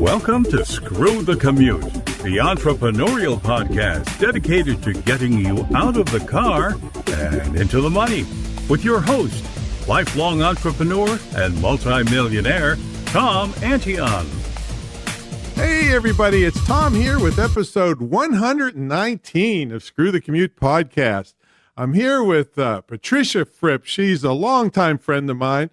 Welcome to Screw the Commute, the entrepreneurial podcast dedicated to getting you out of the car and into the money. With your host, lifelong entrepreneur and multimillionaire, Tom Antion. Hey everybody, it's Tom here with episode 119 of Screw the Commute podcast. I'm here with Patricia Fripp. She's a longtime friend of mine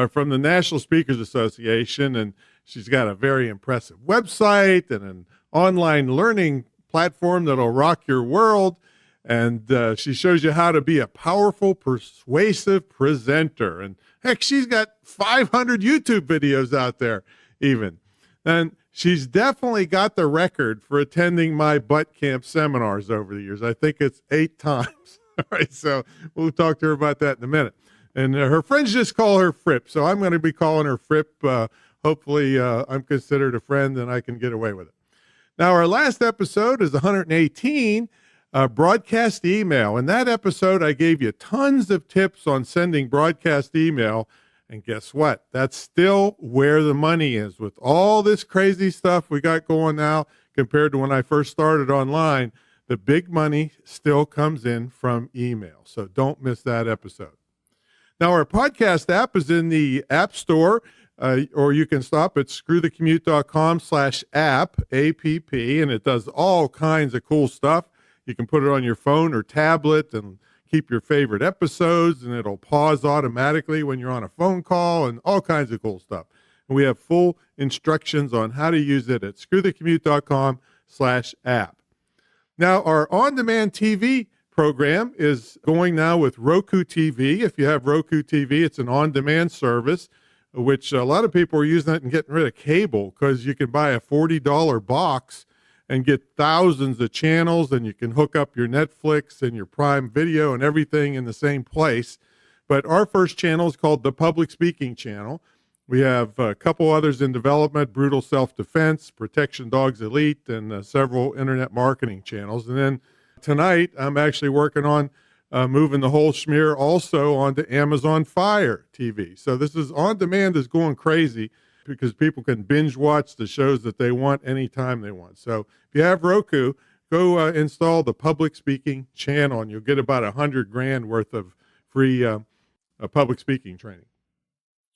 from the National Speakers Association, and she's got a very impressive website and an online learning platform that'll rock your world. And she shows you how to be a powerful, persuasive presenter. And heck, she's got 500 YouTube videos out there even. And she's definitely got the record for attending my butt camp seminars over the years. I think it's 8 times. All right, so we'll talk to her about that in a minute. And her friends just call her Fripp, so I'm going to be calling her Fripp. Hopefully, I'm considered a friend and I can get away with it. Now, our last episode is 118, broadcast email. In that episode, I gave you tons of tips on sending broadcast email. And guess what? That's still where the money is. With all this crazy stuff we got going now compared to when I first started online, the big money still comes in from email. So don't miss that episode. Now, our podcast app is in the App Store, or you can stop at screwthecommute.com/app, A-P-P, and it does all kinds of cool stuff. You can put it on your phone or tablet and keep your favorite episodes, and it'll pause automatically when you're on a phone call and all kinds of cool stuff. And we have full instructions on how to use it at screwthecommute.com/app. Now, our on-demand TV program is going now with Roku TV. If you have Roku TV, it's an on-demand service, which a lot of people are using it and getting rid of cable because you can buy a $40 box and get thousands of channels, and you can hook up your Netflix and your Prime Video and everything in the same place. But our first channel is called the Public Speaking Channel. We have a couple others in development: Brutal Self-Defense, Protection Dogs Elite, and several internet marketing channels. And then tonight, I'm actually working on moving the whole schmear also onto Amazon Fire TV. So this is on demand is going crazy because people can binge watch the shows that they want anytime they want. So if you have Roku, go install the Public Speaking Channel, and you'll get about $100,000 worth of free public speaking training.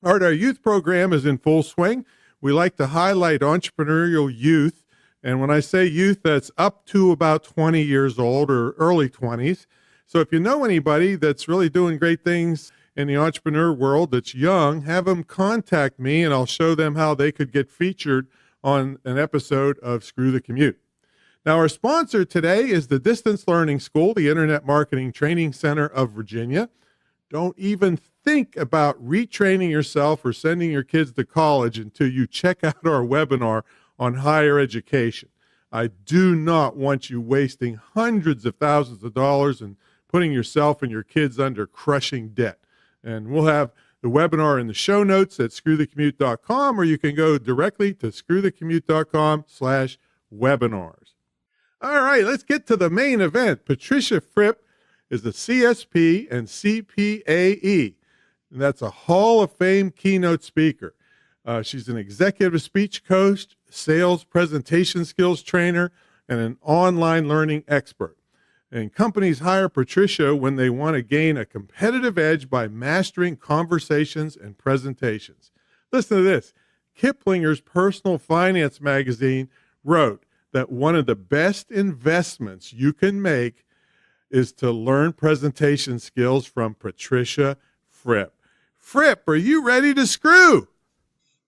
All right, our youth program is in full swing. We like to highlight entrepreneurial youth. And when I say youth, that's up to about 20 years old or early 20s. So if you know anybody that's really doing great things in the entrepreneur world that's young, have them contact me and I'll show them how they could get featured on an episode of Screw the Commute. Now, our sponsor today is the Distance Learning School, the Internet Marketing Training Center of Virginia. Don't even think about retraining yourself or sending your kids to college until you check out our webinar on higher education. I do not want you wasting hundreds of thousands of dollars and putting yourself and your kids under crushing debt. And we'll have the webinar in the show notes at screwthecommute.com, or you can go directly to screwthecommute.com/webinars. All right, let's get to the main event. Patricia Fripp is a CSP and CPAE, and that's a Hall of Fame keynote speaker. She's an executive speech coach, sales presentation skills trainer, and an online learning expert. And companies hire Patricia when they want to gain a competitive edge by mastering conversations and presentations. Listen to this. Kiplinger's personal finance magazine wrote that one of the best investments you can make is to learn presentation skills from Patricia Fripp. Fripp, are you ready to screw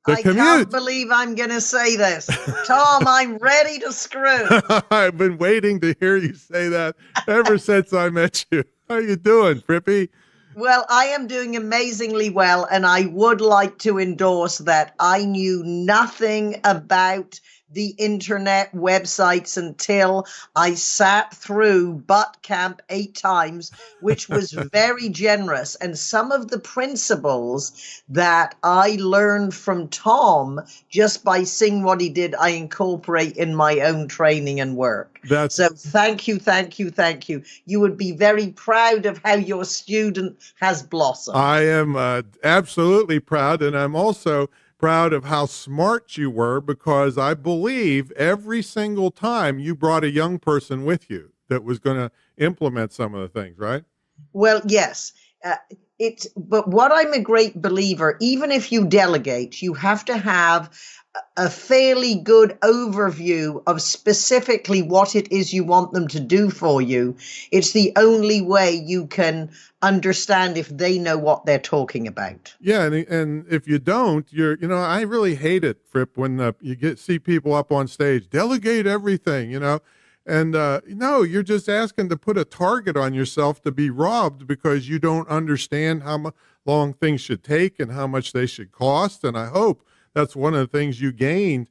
the commute? Can't believe I'm going to say this. Tom, I'm ready to screw. I've been waiting to hear you say that ever since I met you. How you doing, Frippy? Well, I am doing amazingly well, and I would like to endorse that I knew nothing about the internet websites until I sat through Butt Camp 8 times, which was very generous. And some of the principles that I learned from Tom just by seeing what he did, I incorporate in my own training and work. So thank you, thank you, thank you. You would be very proud of how your student has blossomed. I am absolutely proud, and I'm also proud of how smart you were, because I believe every single time you brought a young person with you that was going to implement some of the things, right? Well, yes. But what I'm a great believer, even if you delegate, you have to have a fairly good overview of specifically what it is you want them to do for you. It's the only way you can understand if they know what they're talking about. Yeah, and if you don't, I really hate it, Fripp, when you see people up on stage, delegate everything, and no, you're just asking to put a target on yourself to be robbed because you don't understand how long things should take and how much they should cost. And I hope that's one of the things you gained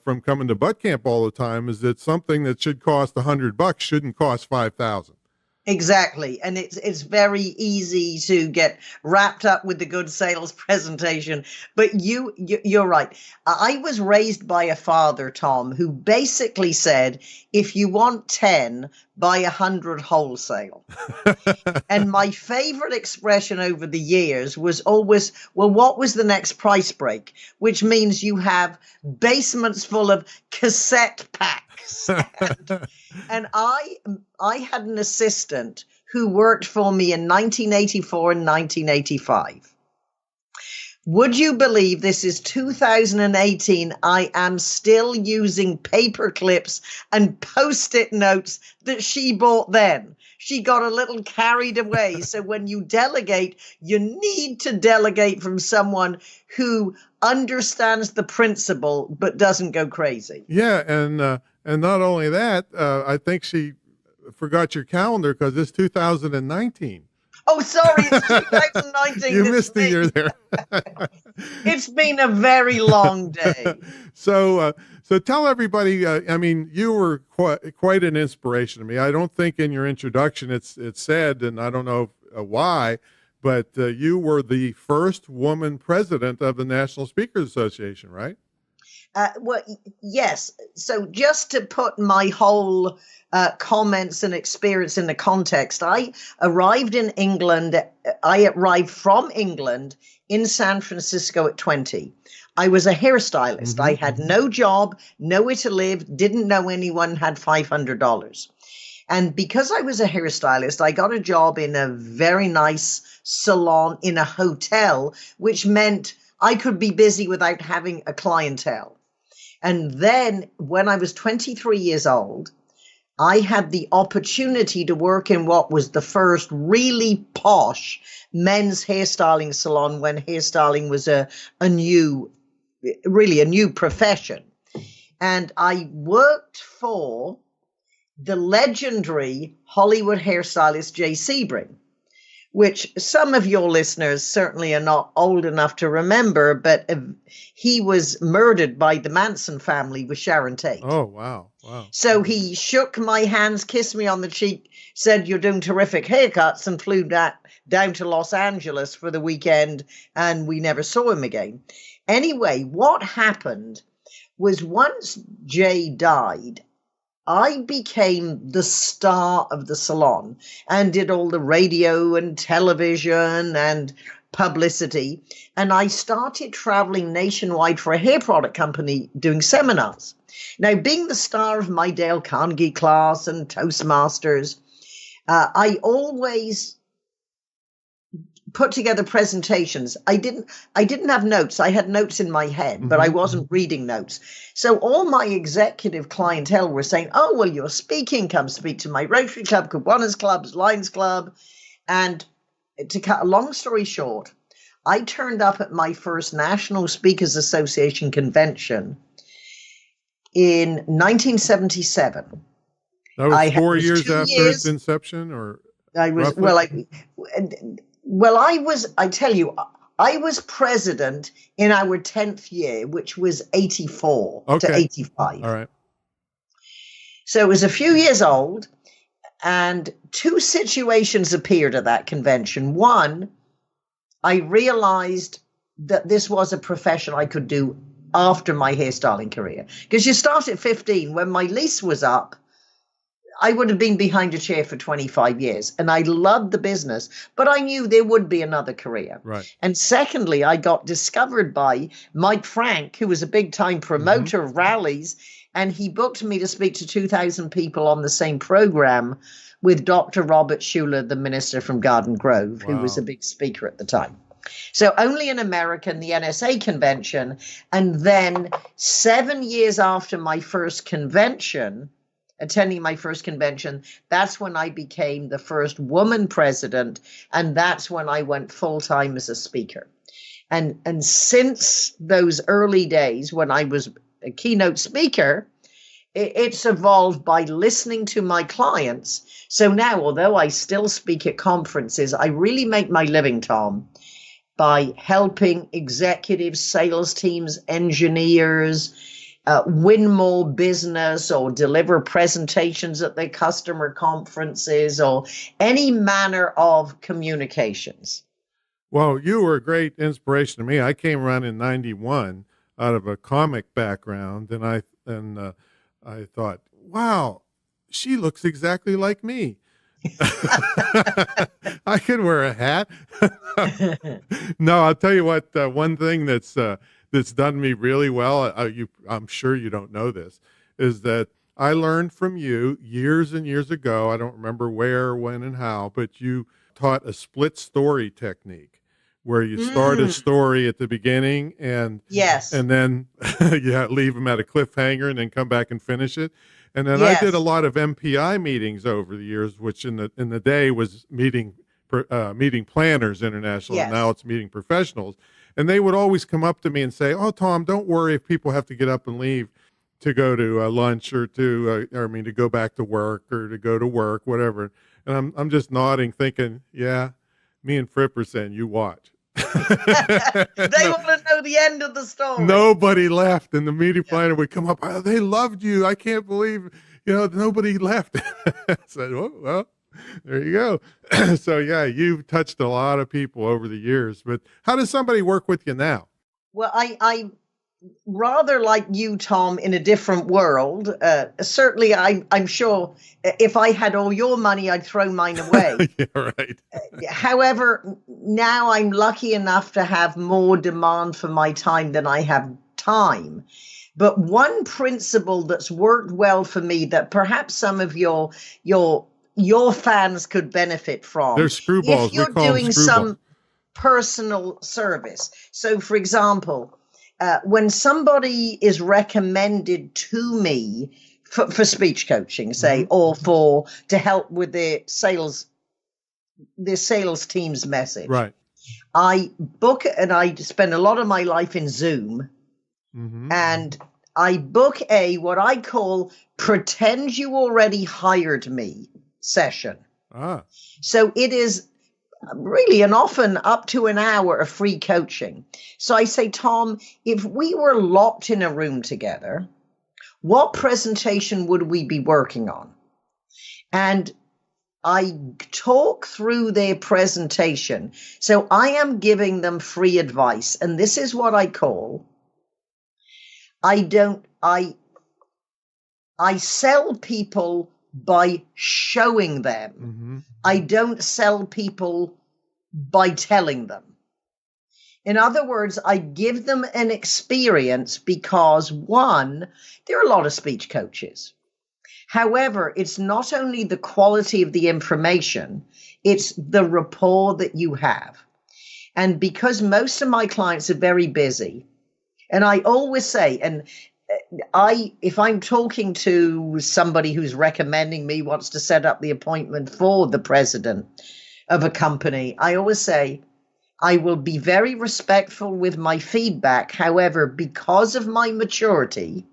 from coming to Butt Camp all the time, is that something that should cost $100 shouldn't cost $5,000. Exactly. And it's very easy to get wrapped up with the good sales presentation. But you're right. I was raised by a father, Tom, who basically said, if you want 10, buy 100 wholesale. And my favorite expression over the years was always, well, what was the next price break? Which means you have basements full of cassette packs. And I had an assistant who worked for me in 1984 and 1985. Would you believe this is 2018? I am still using paper clips and Post-it notes that she bought then. She got a little carried away. So when you delegate, you need to delegate from someone who understands the principle but doesn't go crazy. Yeah, and not only that, I think she forgot your calendar because it's 2019. Oh, sorry, it's 2019. You missed the year there. It's been a very long day. So tell everybody, you were quite an inspiration to me. I don't think in your introduction it's said, and I don't know why, but you were the first woman president of the National Speakers Association, right? Well, yes. So just to put my whole comments and experience in the context, I arrived in England. I arrived from England in San Francisco at 20. I was a hairstylist. Mm-hmm. I had no job, nowhere to live, didn't know anyone, had $500. And because I was a hairstylist, I got a job in a very nice salon in a hotel, which meant I could be busy without having a clientele. And then when I was 23 years old, I had the opportunity to work in what was the first really posh men's hairstyling salon when hairstyling was a new profession. And I worked for the legendary Hollywood hairstylist Jay Sebring, which some of your listeners certainly are not old enough to remember, but he was murdered by the Manson family with Sharon Tate. Oh, wow. Wow. So he shook my hands, kissed me on the cheek, said, "You're doing terrific haircuts," and flew down to Los Angeles for the weekend, and we never saw him again. Anyway, what happened was once Jay died, I became the star of the salon and did all the radio and television and publicity. And I started traveling nationwide for a hair product company doing seminars. Now, being the star of my Dale Carnegie class and Toastmasters, I always put together presentations. I didn't have notes. I had notes in my head, but I wasn't reading notes. So all my executive clientele were saying, "Oh, well, you're speaking. Come speak to my Rotary Club, Kiwanis Clubs, Lions Club." And to cut a long story short, I turned up at my first National Speakers Association convention in 1977. That was 4 years after its inception, or I was roughly? I tell you, I was president in our 10th year, which was 84 to 85. All right. So it was a few years old, and two situations appeared at that convention. One, I realized that this was a profession I could do after my hairstyling career. Because you start at 15. When my lease was up, I would have been behind a chair for 25 years, and I loved the business, but I knew there would be another career. Right. And secondly, I got discovered by Mike Frank, who was a big time promoter of rallies, and he booked me to speak to 2,000 people on the same program with Dr. Robert Schuller, the minister from Garden Grove, who was a big speaker at the time. So only in America, in the NSA convention. And then 7 years after my first convention, attending my first convention, that's when I became the first woman president. And that's when I went full time as a speaker. And since those early days when I was a keynote speaker, it's evolved by listening to my clients. So now, although I still speak at conferences, I really make my living, Tom, by helping executives, sales teams, engineers win more business or deliver presentations at their customer conferences or any manner of communications. Well, you were a great inspiration to me. I came around in '91 out of a comic background, and I thought, wow, she looks exactly like me. I could wear a hat. No, I'll tell you what. One thing that's done me really well. I'm sure you don't know this, is that I learned from you years and years ago. I don't remember where, when, and how, but you taught a split story technique, where you start a story at the beginning and then leave them at a cliffhanger and then come back and finish it. And then I did a lot of MPI meetings over the years, which in the day was meeting planners international. And now it's meeting professionals. And they would always come up to me and say, "Oh, Tom, don't worry if people have to get up and leave to go to lunch or to go back to work or to go to work, whatever." And I'm just nodding, thinking, yeah, me and Fripp are saying, you watch. They want to know the end of the story. Nobody left, and the meeting planner would come up. "Oh, they loved you. I can't believe, nobody left." I said, "Oh, well, there you go." So yeah, you've touched a lot of people over the years. But how does somebody work with you now? Well, I rather like you, Tom, in a different world. Certainly, I'm sure if I had all your money, I'd throw mine away. Yeah, right. However, now I'm lucky enough to have more demand for my time than I have time. But one principle that's worked well for me that perhaps some of your fans could benefit from. They're screwballs. If you're doing some personal service. So, for example, when somebody is recommended to me for speech coaching, say, or to help with their sales team's message, right? I book and I spend a lot of my life in Zoom, and I book what I call pretend you already hired me session. So it is really and often up to an hour of free coaching. So I say, "Tom, if we were locked in a room together, what presentation would we be working on?" And I talk through their presentation. So I am giving them free advice. And this is what I call, I sell people by showing them. I don't sell people by telling them. In other words, I give them an experience because, one, there are a lot of speech coaches. However, it's not only the quality of the information, it's the rapport that you have. And because most of my clients are very busy, and I always say, and if I'm talking to somebody who's recommending me, wants to set up the appointment for the president of a company, I always say, I will be very respectful with my feedback. However, because of my maturity,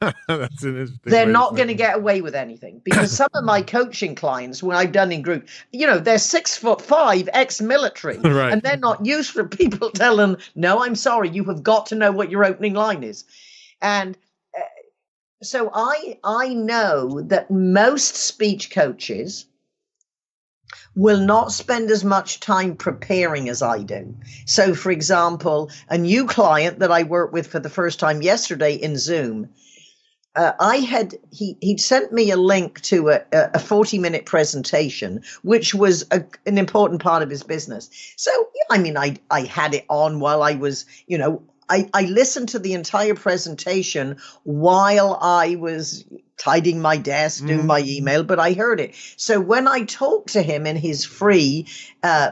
that's an interesting they're not going to get away with anything. Because some of my coaching clients, when I've done in group, they're 6'5", ex-military, right. And they're not used for people telling, "No, I'm sorry, you have got to know what your opening line is." And so I know that most speech coaches will not spend as much time preparing as I do. So, for example, a new client that I worked with for the first time yesterday in Zoom, he'd sent me a link to a 40-minute presentation, which was an important part of his business. So, I mean, I had it on while I was, I listened to the entire presentation while I was tidying my desk, doing my email, but I heard it. So when I talked to him in his free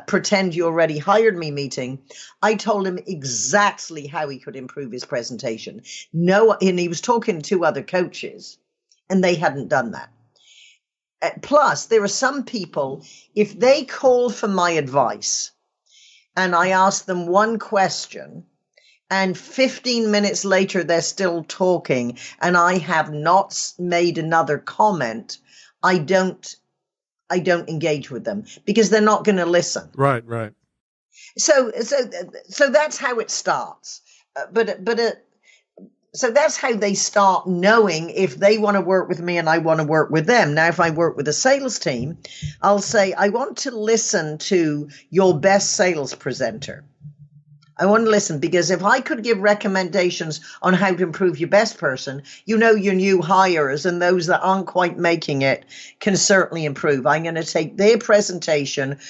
pretend you already hired me meeting, I told him exactly how he could improve his presentation. And he was talking to 2 other coaches, and they hadn't done that. Plus, there are some people, if they call for my advice and I ask them one question, and 15 minutes later, they're still talking, and I have not made another comment, I don't engage with them because they're not going to listen. Right. So that's how it starts. So that's how they start knowing if they want to work with me and I want to work with them. Now, if I work with a sales team, I'll say, I want to listen to your best sales presenter. I want to listen, because if I could give recommendations on how to improve your best person, your new hires and those that aren't quite making it can certainly improve. I'm going to take their presentation,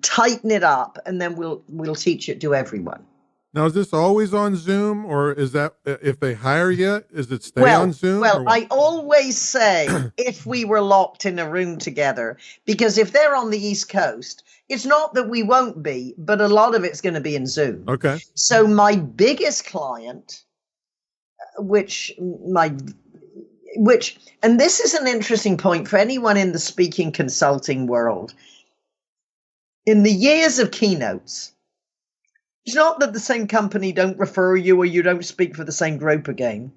tighten it up, and then we'll teach it to everyone. Now, is this always on Zoom, or is that if they hire you, is it stay on Zoom? Well, I always say if we were locked in a room together, because if they're on the East Coast, it's not that we won't be, but a lot of it's going to be in Zoom. Okay. So my biggest client, and this is an interesting point for anyone in the speaking consulting world. In the years of keynotes, it's not that the same company don't refer you or you don't speak for the same group again.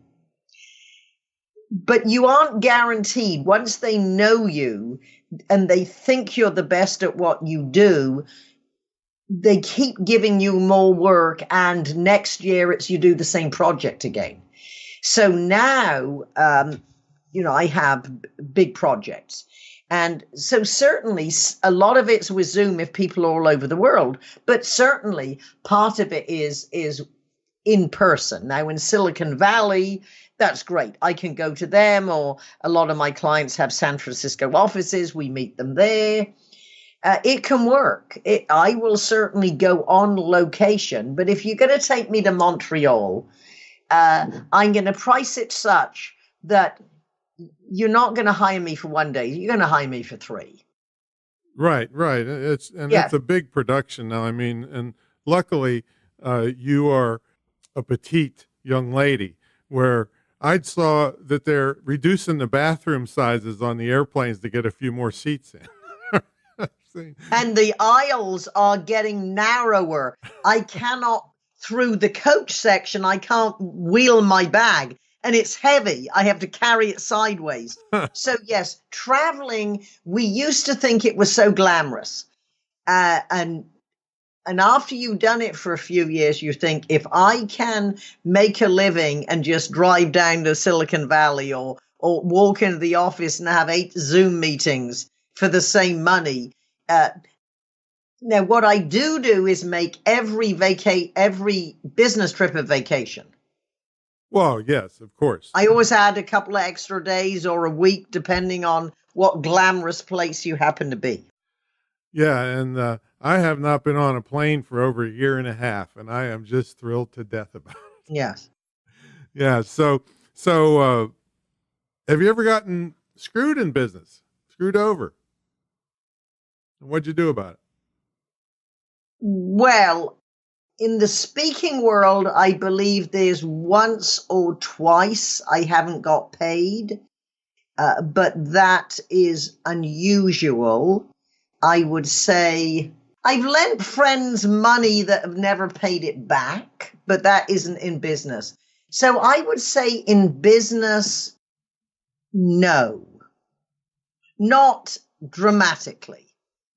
But you aren't guaranteed, once they know you and they think you're the best at what you do, they keep giving you more work, and next year it's you do the same project again. So now, I have big projects. And so certainly a lot of it's with Zoom if people are all over the world, but certainly part of it is in person. Now in Silicon Valley, that's great. I can go to them, or a lot of my clients have San Francisco offices. We meet them there. It can work. I will certainly go on location, but if you're going to take me to Montreal, I'm going to price it such that you're not going to hire me for 1 day. You're going to hire me for 3. Right. It's a big production now. I mean, and luckily, you are a petite young lady, where I saw that they're reducing the bathroom sizes on the airplanes to get a few more seats in. And the aisles are getting narrower. I cannot, through the coach section, I can't wheel my bag. And it's heavy. I have to carry it sideways. So yes, traveling, we used to think it was so glamorous. And after you've done it for a few years, you think, if I can make a living and just drive down to Silicon Valley or walk into the office and have 8 Zoom meetings for the same money. Now, what I do is make every business trip a vacation. Well, yes, of course. I always add a couple of extra days or a week, depending on what glamorous place you happen to be. Yeah, and I have not been on a plane for over 1.5 years, and I am just thrilled to death about it. Yes. Yeah, so have you ever gotten screwed in business? Screwed over? And what'd you do about it? Well, in the speaking world, I believe there's once or twice I haven't got paid, but that is unusual. I would say I've lent friends money that have never paid it back, but that isn't in business. So I would say in business, no, not dramatically.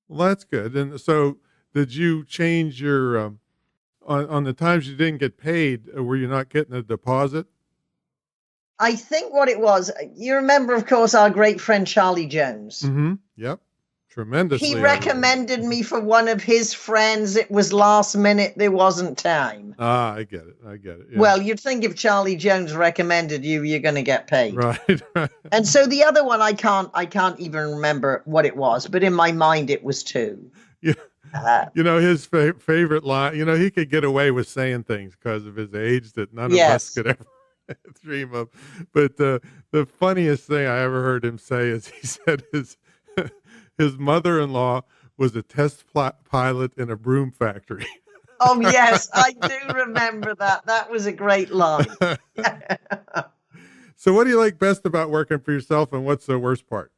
Well, that's good. And so did you change your... On the times you didn't get paid, were you not getting a deposit? I think what it was, you remember, of course, our great friend Charlie Jones. Mm-hmm. Yep. tremendously. He recommended me for one of his friends. It was last minute. There wasn't time. Ah, I get it. Yeah. Well, you'd think if Charlie Jones recommended you, you're going to get paid. Right. And so the other one, I can't even remember what it was, but in my mind, it was two. Yeah. His favorite line, he could get away with saying things because of his age that none of us could ever dream of. But the funniest thing I ever heard him say is he said his mother-in-law was a test pilot in a broom factory. Oh, yes, I do remember that. That was a great line. So what do you like best about working for yourself, and what's the worst part?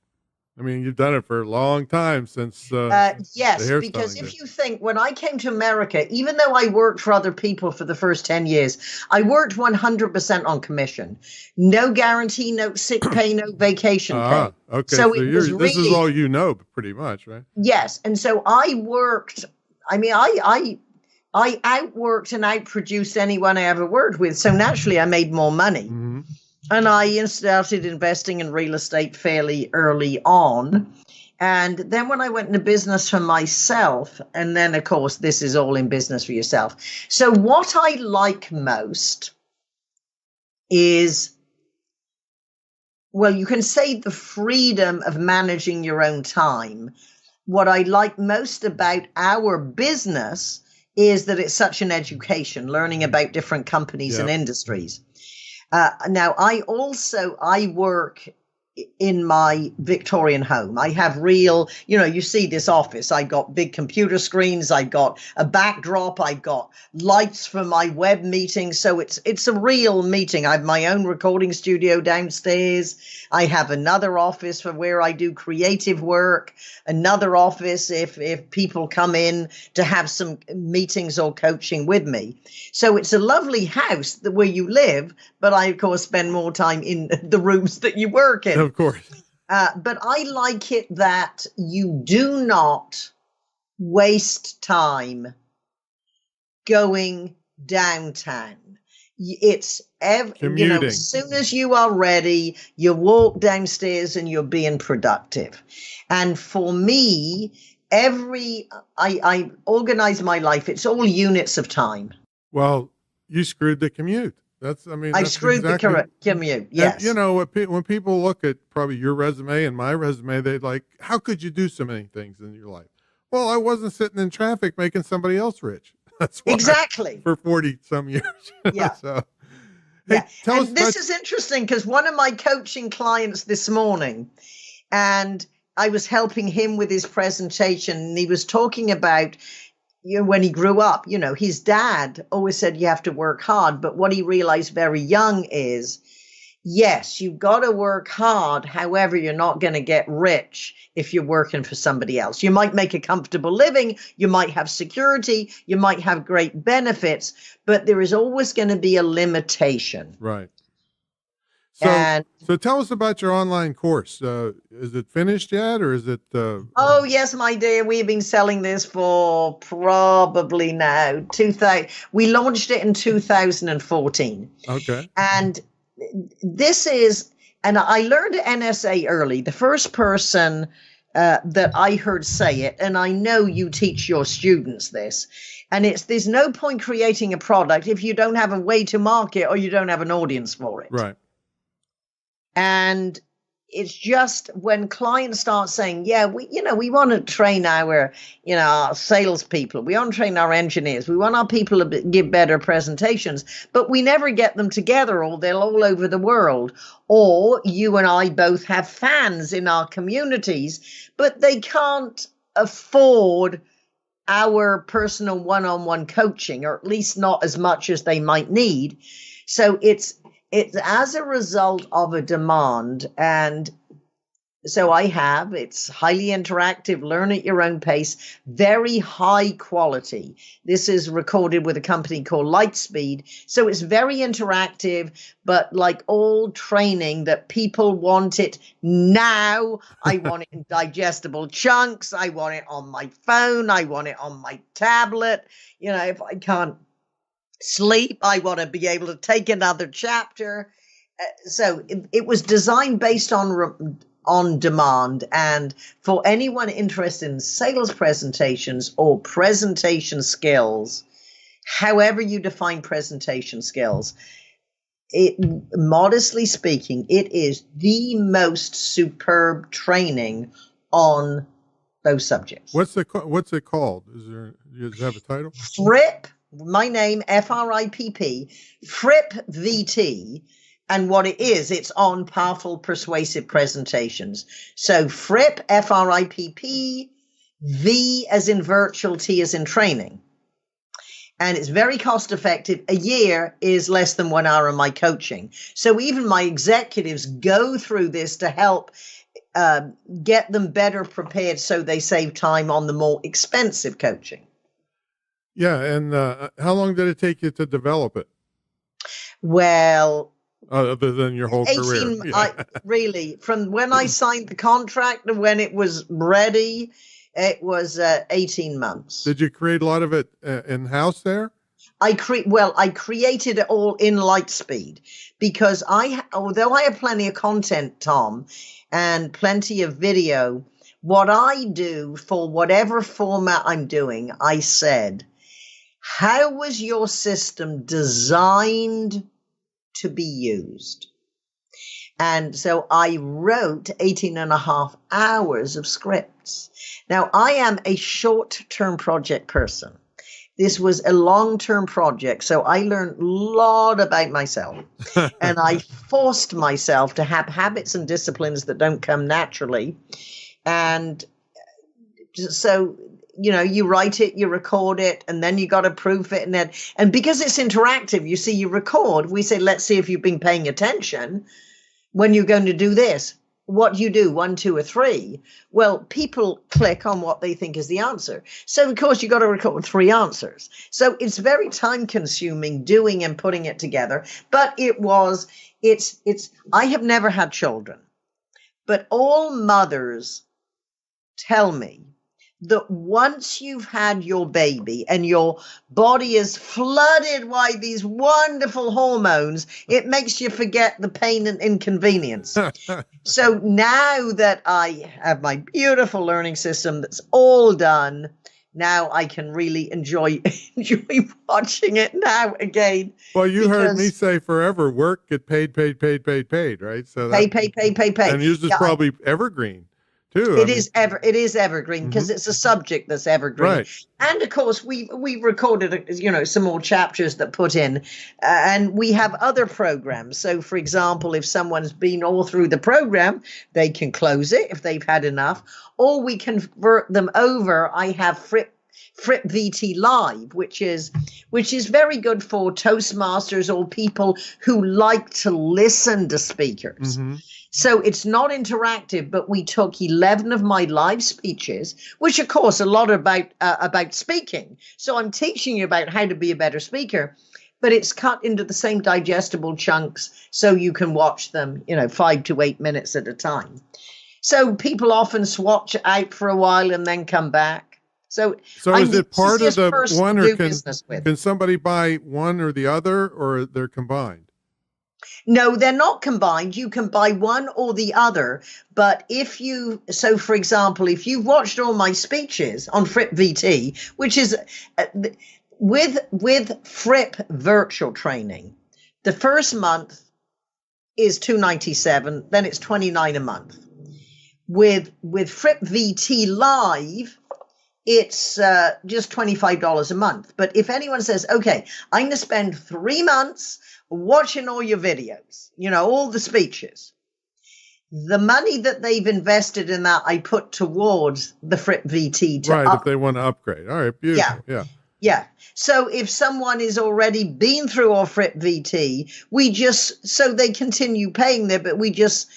I mean, you've done it for a long time since. Yes, because if you think, when I came to America, even though I worked for other people for the first 10 years, I worked 100% on commission. No guarantee, no sick pay, no vacation pay. Okay. So this is all pretty much, right? Yes. And so I worked, I outworked and outproduced anyone I ever worked with. So naturally, I made more money. Mm-hmm. And I started investing in real estate fairly early on. And then when I went into business for myself, and then, of course, this is all in business for yourself. So what I like most is, well, you can say the freedom of managing your own time. What I like most about our business is that it's such an education, learning about different companies and industries. Now, I work in my Victorian home. I have real, you see this office. I got big computer screens. I got a backdrop. I got lights for my web meetings. So it's a real meeting. I have my own recording studio downstairs. I have another office for where I do creative work, another office if people come in to have some meetings or coaching with me. So it's a lovely house where you live, but I, of course, spend more time in the rooms that you work in. Of course. But I like it that you do not waste time going downtown. It's as soon as you are ready, you walk downstairs and you're being productive. And for me, I organize my life. It's all units of time. Well, you screwed the commute. I screwed the commute. Yes. When people look at probably your resume and my resume, they're like, how could you do so many things in your life? Well, I wasn't sitting in traffic making somebody else rich. That's why exactly for 40 some years. Yeah. So, hey, this is interesting because one of my coaching clients this morning, and I was helping him with his presentation, and he was talking about, when he grew up, his dad always said you have to work hard. But what he realized very young is, yes, you've got to work hard. However, you're not going to get rich if you're working for somebody else. You might make a comfortable living. You might have security. You might have great benefits, but there is always going to be a limitation. Right. So tell us about your online course. Is it finished yet, or is it? Oh, yes, my dear. We've been selling this for probably now 2000. We launched it in 2014. Okay. And this is, and I learned NSA early. The first person that I heard say it, and I know you teach your students this, and there's no point creating a product if you don't have a way to market or you don't have an audience for it. Right. And it's just when clients start saying, yeah, we want to train our salespeople. We want to train our engineers. We want our people to give better presentations, but we never get them together, or they're all over the world. Or you and I both have fans in our communities, but they can't afford our personal one-on-one coaching, or at least not as much as they might need. So it's as a result of a demand. And so it's highly interactive, learn at your own pace, very high quality. This is recorded with a company called Lightspeed. So it's very interactive, but like all training that people want it now. I want it in digestible chunks. I want it on my phone. I want it on my tablet. If I can't sleep, I want to be able to take another chapter. So it was designed based on on demand. And for anyone interested in sales presentations or presentation skills, however you define presentation skills, modestly speaking, it is the most superb training on those subjects. What's it called? Does it have a title? Fripp, my name, Fripp, Fripp VT. And what it is, it's on powerful, persuasive presentations. So Fripp, Fripp, V as in virtual, T as in training. And it's very cost effective. A year is less than 1 hour of my coaching. So even my executives go through this to help get them better prepared so they save time on the more expensive coaching. Yeah. And how long did it take you to develop it? Well, other than your whole career. Yeah. Really, from when I signed the contract to when it was ready, it was 18 months. Did you create a lot of it in-house there? I created it all in Lightspeed because although I have plenty of content, Tom, and plenty of video, what I do for whatever format I'm doing, I said, how was your system designed to be used? And so I wrote 18 and a half hours of scripts. Now, I am a short-term project person. This was a long-term project, so I learned a lot about myself. And I forced myself to have habits and disciplines that don't come naturally. And so, you write it, you record it, and then you got to proof it. And because it's interactive, you see, you record, we say, let's see if you've been paying attention when you're going to do this. What do you do? 1, 2, or 3? Well, people click on what they think is the answer. So, of course, you got to record 3 answers. So it's very time consuming doing and putting it together. But I have never had children, but all mothers tell me that once you've had your baby and your body is flooded by these wonderful hormones, it makes you forget the pain and inconvenience. So now that I have my beautiful learning system that's all done, now I can really enjoy watching it now again. Well, you heard me say forever, work, get paid, right? So pay. And yours is probably evergreen. Too. It is evergreen because it's a subject that's evergreen. Right. And of course we recorded some more chapters that put in, and we have other programs. So for example, if someone's been all through the program, they can close it if they've had enough, or we convert them over. I have Fripp VT Live, which is very good for Toastmasters or people who like to listen to speakers. Mm-hmm. So it's not interactive, but we took 11 of my live speeches, which of course a lot about speaking. So I'm teaching you about how to be a better speaker, but it's cut into the same digestible chunks so you can watch them, 5 to 8 minutes at a time. So people often swatch out for a while and then come back. So is it part of the one, or can somebody buy one or the other, or they're combined? No, they're not combined. You can buy one or the other. But for example, if you've watched all my speeches on Fripp VT, which is with Fripp virtual training, the first month is $297, then it's $29 a month. With Fripp VT Live, it's just $25 a month. But if anyone says, okay, I'm going to spend 3 months watching all your videos, all the speeches, the money that they've invested in that I put towards the Fripp VT if they want to upgrade. All right, beautiful. Yeah. So if someone has already been through our Fripp VT, so they continue paying there, but we just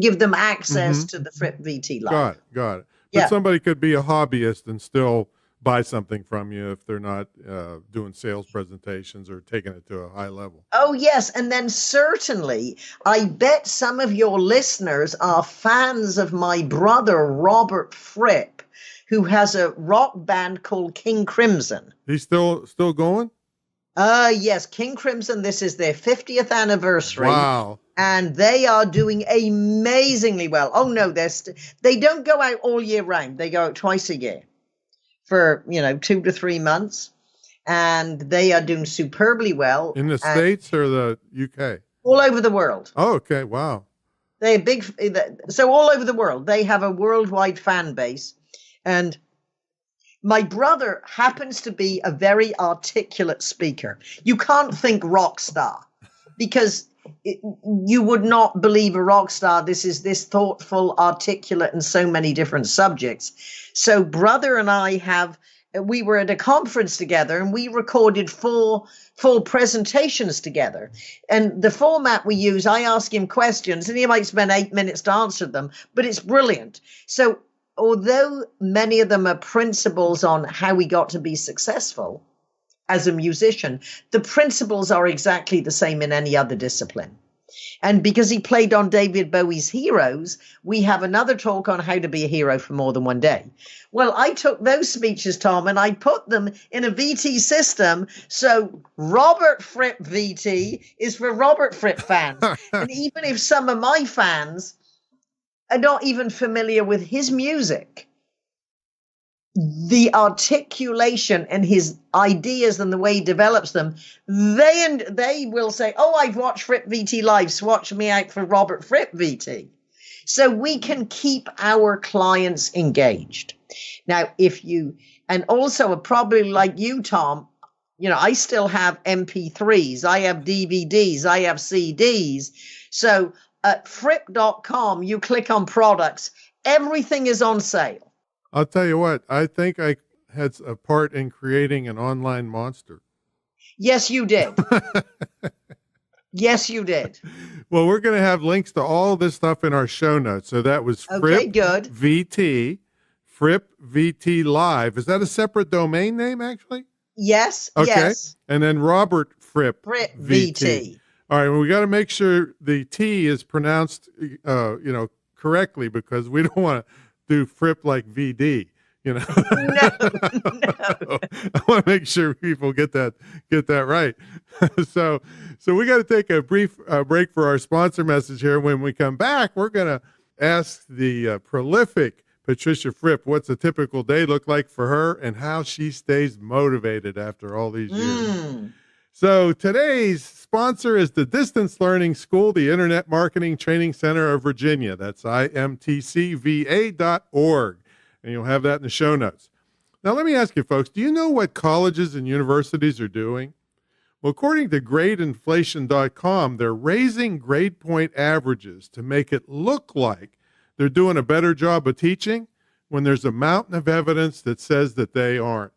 give them access to the Fripp VT Live. Got it. But somebody could be a hobbyist and still buy something from you if they're not doing sales presentations or taking it to a high level. Oh, yes. And then certainly, I bet some of your listeners are fans of my brother, Robert Fripp, who has a rock band called King Crimson. He's still going? Yes, King Crimson, this is their 50th anniversary. Wow. And they are doing amazingly well. Oh, no, they don't go out all year round. They go out twice a year for, 2 to 3 months. And they are doing superbly well. In the States or the UK? All over the world. Oh, okay. Wow. They're so all over the world. They have a worldwide fan base. And my brother happens to be a very articulate speaker. You can't think rock star because you would not believe a rock star. This is this thoughtful, articulate, and so many different subjects. So brother and I we were at a conference together and we recorded full presentations together. And the format we use, I ask him questions and he might spend 8 minutes to answer them, but it's brilliant. So although many of them are principles on how we got to be successful as a musician, the principles are exactly the same in any other discipline. And because he played on David Bowie's Heroes, we have another talk on how to be a hero for more than one day. Well, I took those speeches, Tom, and I put them in a VT system. So Robert Fripp VT is for Robert Fripp fans. And even if some of my fans are not even familiar with his music, the articulation and his ideas and the way he develops them, they will say, oh, I've watched Fripp VT live, swatch me out for Robert Fripp VT. So we can keep our clients engaged. Now, and also probably like you, Tom, I still have MP3s, I have DVDs, I have CDs. So at fripp.com, you click on products, everything is on sale. I'll tell you what, I think I had a part in creating an online monster. Yes, you did. Yes, you did. Well, we're going to have links to all this stuff in our show notes. So that was Fripp VT, Fripp VT Live. Is that a separate domain name, actually? Yes, okay. Yes. And then Robert Fripp VT. All right, well, we got to make sure the T is pronounced, correctly, because we don't want to do Fripp like VD, No. I want to make sure people get that right. So we got to take a brief break for our sponsor message here. When we come back, we're going to ask the prolific Patricia Fripp what's a typical day look like for her and how she stays motivated after all these years. So today's sponsor is the Distance Learning School, the Internet Marketing Training Center of Virginia. That's imtcva.org. And you'll have that in the show notes. Now, let me ask you, folks, do you know what colleges and universities are doing? Well, according to gradeinflation.com, they're raising grade point averages to make it look like they're doing a better job of teaching when there's a mountain of evidence that says that they aren't.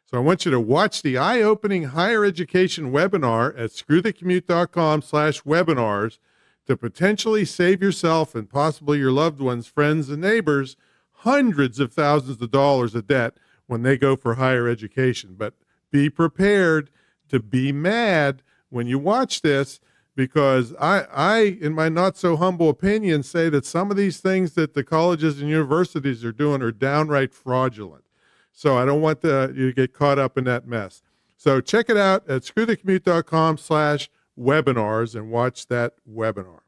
So I want you to watch the eye-opening higher education webinar at screwthecommute.com/webinars to potentially save yourself and possibly your loved ones, friends, and neighbors hundreds of thousands of dollars of debt when they go for higher education. But be prepared to be mad when you watch this, because I, in my not so humble opinion, say that some of these things that the colleges and universities are doing are downright fraudulent. So I don't want you to get caught up in that mess. So check it out at screwthecommute.com/webinars and watch that webinar.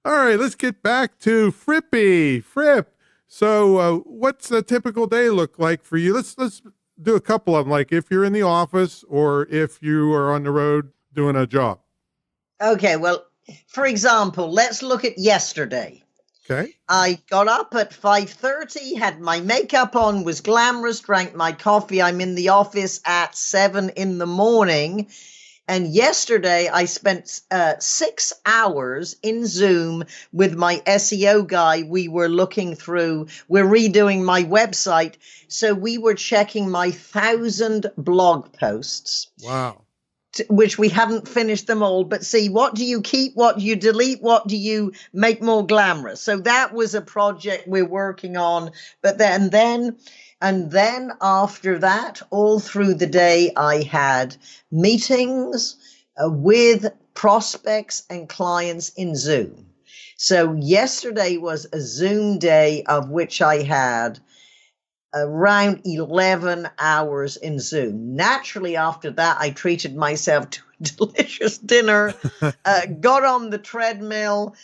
All right, let's get back to Frippy. Fripp, so what's a typical day look like for you? Let's do a couple of them, like if you're in the office or if you are on the road doing a job. Okay, well, for example, let's look at yesterday. Okay. I got up at 5:30, had my makeup on, was glamorous, drank my coffee. I'm in the office at 7 in the morning. And yesterday I spent 6 hours in Zoom with my SEO guy. We're redoing my website. So we were checking my 1,000 blog posts. Wow. Which we haven't finished them all, but see, what do you keep, what do you delete, what do you make more glamorous? So that was a project we're working on. But then after that, all through the day, I had meetings with prospects and clients in Zoom. So yesterday was a Zoom day of which I had around 11 hours in Zoom. Naturally, after that, I treated myself to a delicious dinner, got on the treadmill,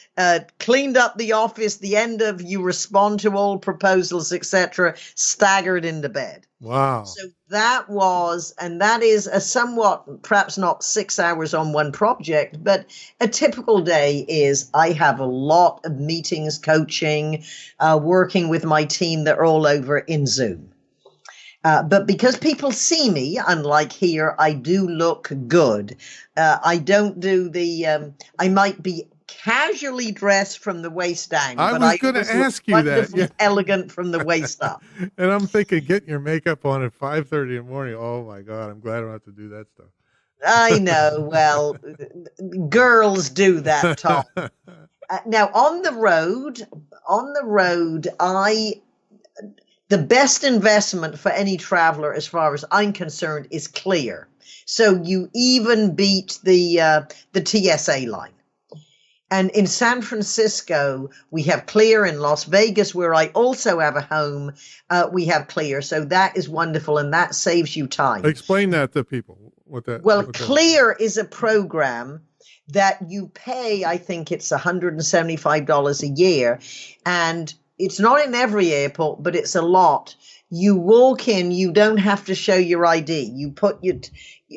cleaned up the office, the end of you respond to all proposals, etc., staggered into bed. Wow. So that was, and that is a somewhat, perhaps not 6 hours on one project, but a typical day is I have a lot of meetings, coaching, working with my team that are all over in Zoom. But because people see me, unlike here, I do look good. I don't do I might be casually dressed from the waist down. I was going to ask you that. Yeah. Elegant from the waist up. And I'm thinking, getting your makeup on at 5:30 in the morning. Oh my God, I'm glad I don't have to do that stuff. I know. Well, girls do that, Tom. Now on the road, the best investment for any traveler, as far as I'm concerned, is clear. So you even beat the TSA line. And in San Francisco, we have Clear. In Las Vegas, where I also have a home, we have Clear. So that is wonderful, and that saves you time. Explain that to people. Clear is a program that you pay, I think it's $175 a year, and it's not in every airport, but it's a lot. You walk in, you don't have to show your ID. You put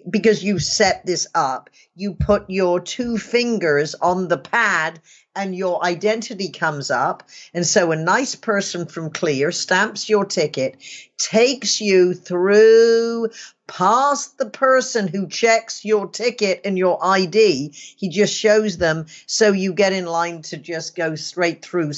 because you set this up, you put your 2 fingers on the pad and your identity comes up. And so a nice person from Clear stamps your ticket, takes you through past the person who checks your ticket and your ID. He just shows them, so you get in line to just go straight through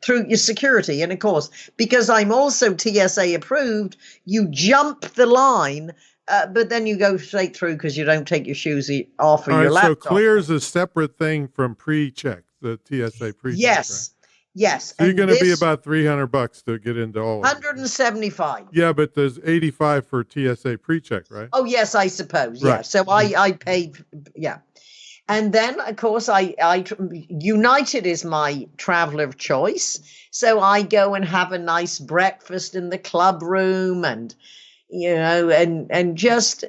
your security. And of course, because I'm also TSA approved, you jump the line, but then you go straight through because you don't take your shoes off of your laptop. So Clear is a separate thing from pre-check, the TSA pre-check. Yes. Right? Yes. So you're going to be about $300 to get into all of it. $175. Yeah, but there's $85 for TSA pre-check, right? Oh, yes, I suppose. Right. Yeah. So I paid. Yeah. And then, of course, United is my traveler of choice. So I go and have a nice breakfast in the club room and just,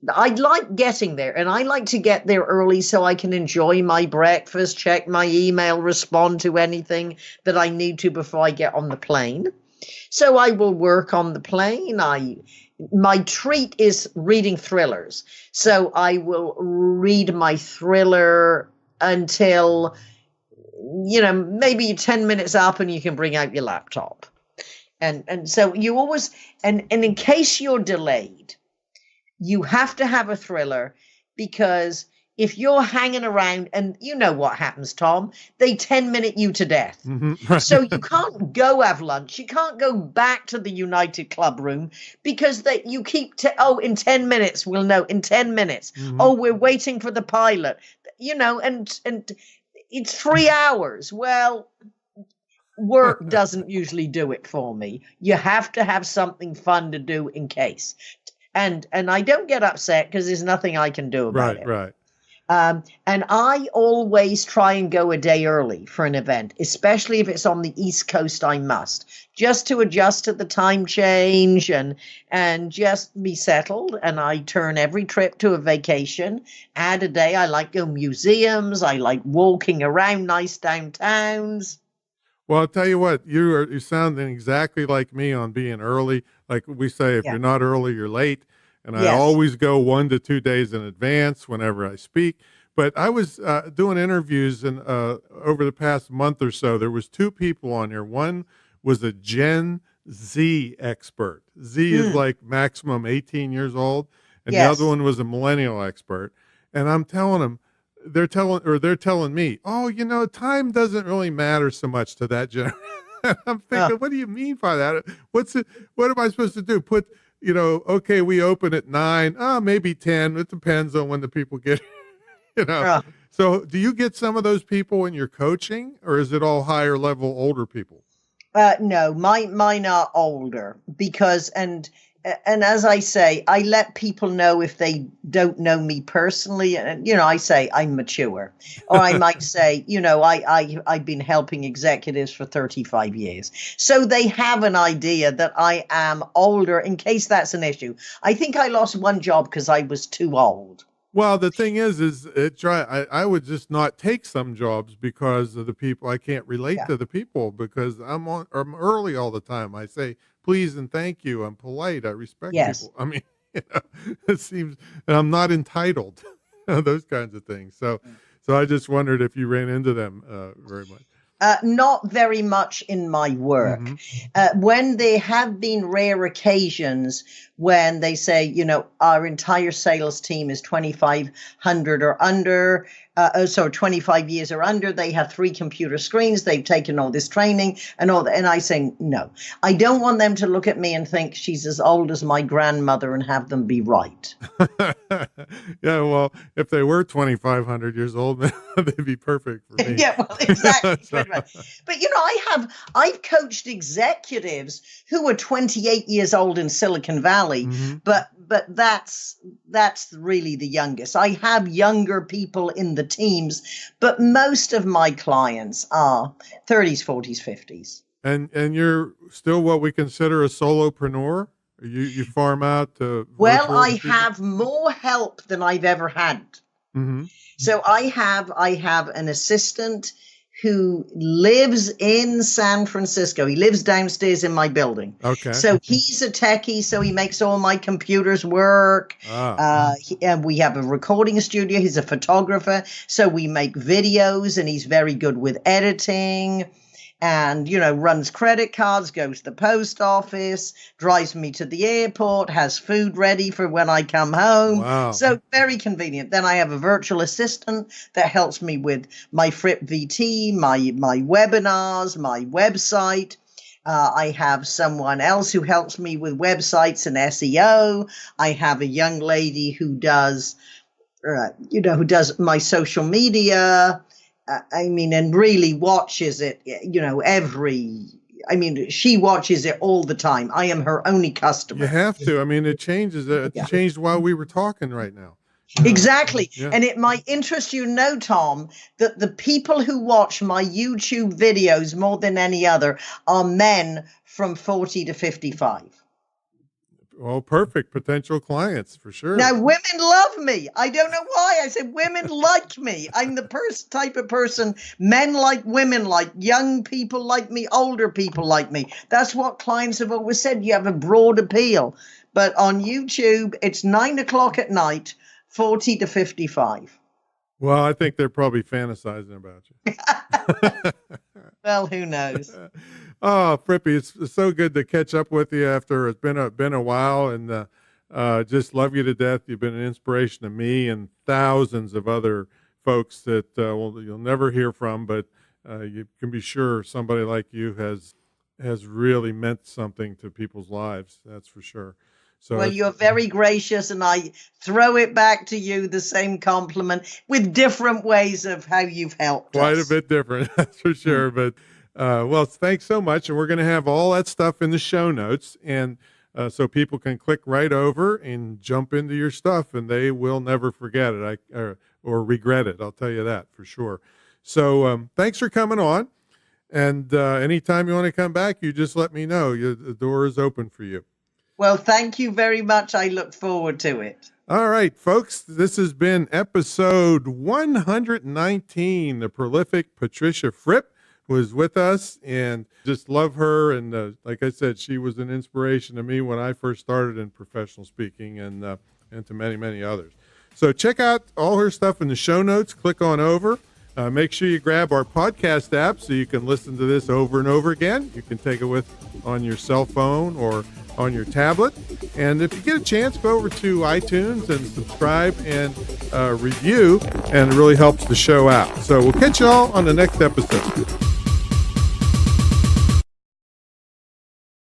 I like getting there, and I like to get there early so I can enjoy my breakfast, check my email, respond to anything that I need to before I get on the plane. So I will work on the plane. My treat is reading thrillers. So I will read my thriller until, maybe 10 minutes up and you can bring out your laptop. And so you always, and in case you're delayed, you have to have a thriller, because if you're hanging around, and you know what happens, Tom, they 10-minute you to death. Mm-hmm. So you can't go have lunch. You can't go back to the United Club room because you keep, in 10 minutes, we'll know, in 10 minutes. Mm-hmm. Oh, we're waiting for the pilot, and it's 3 hours. Well, work doesn't usually do it for me. You have to have something fun to do in case. And I don't get upset because there's nothing I can do about it. Right. And I always try and go a day early for an event, especially if it's on the East Coast. I must, just to adjust to the time change and just be settled. And I turn every trip to a vacation, add a day. I like going museums. I like walking around nice downtowns. Well, I'll tell you what, you're sounding exactly like me on being early. Like we say, if you're not early, you're late. And I always go 1 to 2 days in advance whenever I speak. But I was doing interviews, and over the past month or so, there was 2 people on here. One was a Gen Z expert. Z is like maximum 18 years old. And the other one was a millennial expert. And I'm telling them, they're telling me, time doesn't really matter so much to that generation. I'm thinking, what do you mean by that? What am I supposed to do? Put, okay, we open at 9, maybe 10. It depends on when the people get, So do you get some of those people in your coaching, or is it all higher level older people? No, mine are older because, and and as I say, I let people know if they don't know me personally. And, I say I'm mature, or I might say, I've been helping executives for 35 years. So they have an idea that I am older, in case that's an issue. I think I lost one job because I was too old. Well, the thing is I would just not take some jobs because of the people. I can't relate to the people because I'm early all the time. I say please and thank you. I'm polite. I respect people. I mean, it seems, and I'm not entitled. Those kinds of things. So I just wondered if you ran into them very much. Not very much in my work. When there have been rare occasions when they say, our entire sales team is 2,500 or under, 25 years or under, they have 3 computer screens, they've taken all this training and all that. And I say, no, I don't want them to look at me and think she's as old as my grandmother and have them be right. Yeah, well, if they were 2,500 years old, they'd be perfect for me. Yeah, well, exactly. But I've coached executives who were 28 years old in Silicon Valley, but that's really the youngest. I have younger people in the teams, but most of my clients are 30s, 40s, 50s. And you're still what we consider a solopreneur? You farm out to I have more help than I've ever had. So I have an assistant who lives in San Francisco. He lives downstairs in my building. Okay. So he's a techie, so he makes all my computers work. And we have a recording studio. He's a photographer, so we make videos, and he's very good with editing. And, runs credit cards, goes to the post office, drives me to the airport, has food ready for when I come home. Wow. So very convenient. Then I have a virtual assistant that helps me with my Fripp VT, my webinars, my website. I have someone else who helps me with websites and SEO. I have a young lady who does my social media. And really watches it, she watches it all the time. I am her only customer. You have to. It changes. It changed while we were talking right now. Exactly. Yeah. And it might interest you, Tom, that the people who watch my YouTube videos more than any other are men from 40 to 55. Well, perfect potential clients for sure. Now, women love me. I don't know why. I said women like me. I'm the type of person men like, women like, young people like me, older people like me. That's what clients have always said. You have a broad appeal. But on YouTube, it's 9:00 at night, 40 to 55. Well, I think they're probably fantasizing about you. Well, who knows? Oh, Frippy, it's so good to catch up with you after it's been a while, and just love you to death. You've been an inspiration to me and thousands of other folks that you'll never hear from, but you can be sure somebody like you has really meant something to people's lives. That's for sure. So well, you're very gracious, and I throw it back to you, the same compliment, with different ways of how you've helped quite us. A bit different, that's for sure. But well, thanks so much. And we're going to have all that stuff in the show notes. And so people can click right over and jump into your stuff, and they will never forget it or regret it. I'll tell you that for sure. So thanks for coming on. And anytime you want to come back, you just let me know. The door is open for you. Well, thank you very much. I look forward to it. All right, folks, this has been episode 119. The prolific Patricia Fripp was with us, and just love her. And like I said, she was an inspiration to me when I first started in professional speaking, and to many, many others. So check out all her stuff in the show notes. Click on over. Make sure you grab our podcast app so you can listen to this over and over again. You can take it on your cell phone or on your tablet. And if you get a chance, go over to iTunes and subscribe and review, and it really helps the show out. So we'll catch y'all on the next episode.